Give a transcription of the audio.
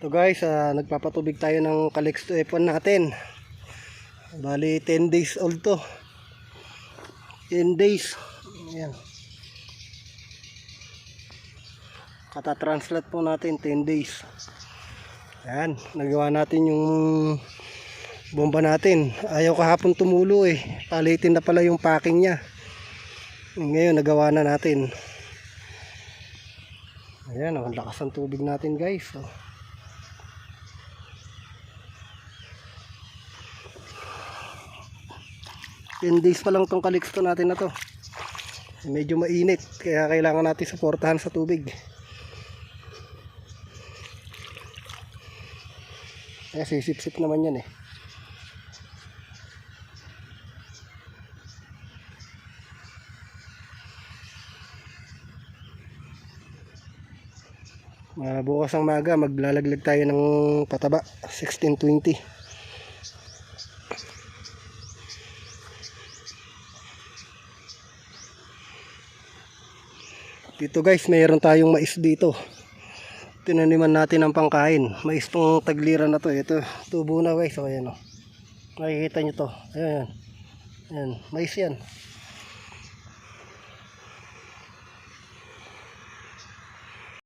So guys, nagpapatubig tayo ng Calixto F1 natin. Bali 10 days old to. 10 days. Ayan. Kata-translate po natin 10 days. Ayan, nagawa natin yung bomba natin. Ayaw kahapon tumulo eh. Palitin na pala yung packing niya. Ngayon nagawa na natin. Ayan, ang lakas ng tubig natin guys. 10 days pa lang tong Calixto natin na to. Medyo mainit, kaya kailangan natin suportahan sa tubig. Sisip-sip naman yan eh. Bukas ang maga maglalaglag tayo ng pataba 1620. Dito guys, mayroon tayong mais dito. Tinaniman natin ang pangkain. Mais tong tagliran na to. Ito, tubo na guys. So, ayan o. Makikita nyo to. Ayan. Ayan. Mais yan.